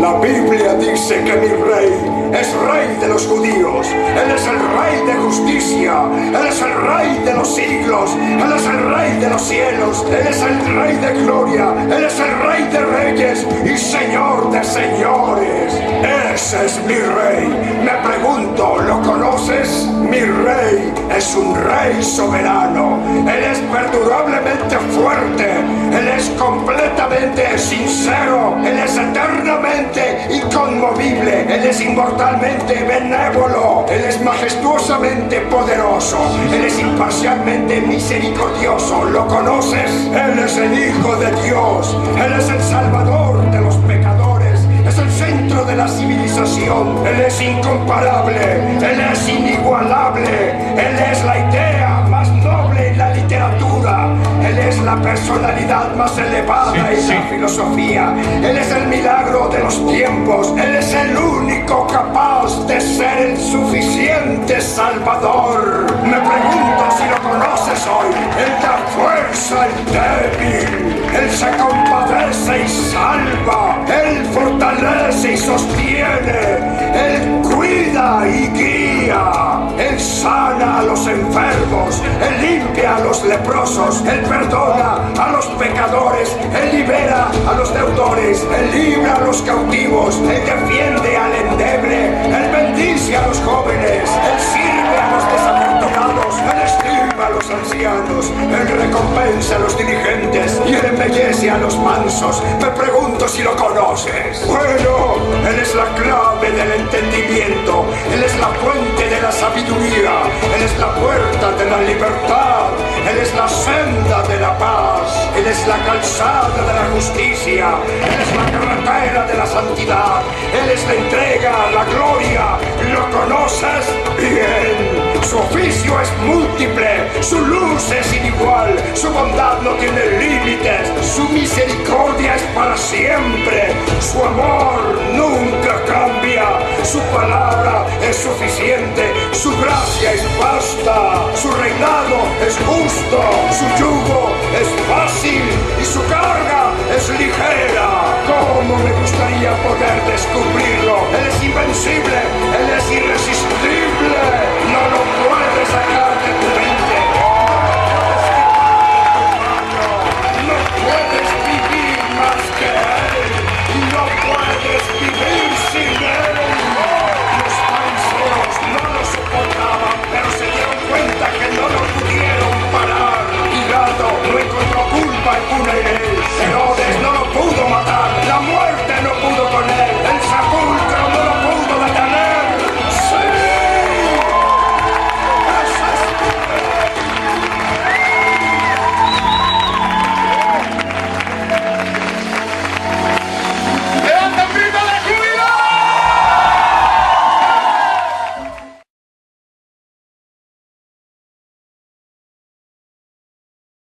La Biblia dice que mi rey es rey de los judíos. Él es el rey de justicia. Él es el rey de los siglos. Él es el rey de los cielos. Él es el rey de gloria. Él es el rey de reyes y señor de señores. Ese es mi rey. Me pregunto, ¿lo conoces? Mi rey es un rey soberano. Él es perdurablemente fuerte. Él es completamente sincero. Él es eternamente inconmovible. Él es inmortalmente benévolo. Él es majestuosamente poderoso. Él es imparcialmente misericordioso. ¿Lo conoces? Él es el Hijo de Dios. Él es el Salvador de los pecadores. Es el centro de la civilización. Él es incomparable. Él es inigualable. Él es la idea más noble en la literatura. Él es la personalidad más elevada en la filosofía. Él es el milagro de los tiempos. Él es el único capaz de ser el suficiente Salvador. Me pregunto si lo conoces hoy. Él da fuerza al débil. Él se compadece y salva. Él fortalece y sostiene. Él cuida y guía. Él sana a los enfermos. Él limpia a los leprosos. Él perdona a los pecadores. Él libera a los deudores. Él libra a los cautivos. Él defiende al endeble. Él bendice a los jóvenes. Él sirve a los desafortunados. Él estima a los ancianos. Él recompensa a los diligentes y él embellece a los mansos. Me pregunto si lo conoces. Bueno, él es la clave del entendimiento. Él es la fuente de la sabiduría. Él es la puerta de la libertad. Él es la senda de la paz. Él es la calzada de la justicia. Él es la carretera de la santidad. Él es la entrega, la gloria. ¿Lo conoces? Bien. Su oficio es múltiple. Su luz es inigual. Su bondad no tiene límites. Su misericordia es para siempre. Su amor nunca cambia. Su palabra es suficiente. Su gracia es vasta. Su reinado es justo. Su yugo es fácil y su carga es ligera. ¿Cómo me gustaría poder descubrirlo? Él es invencible.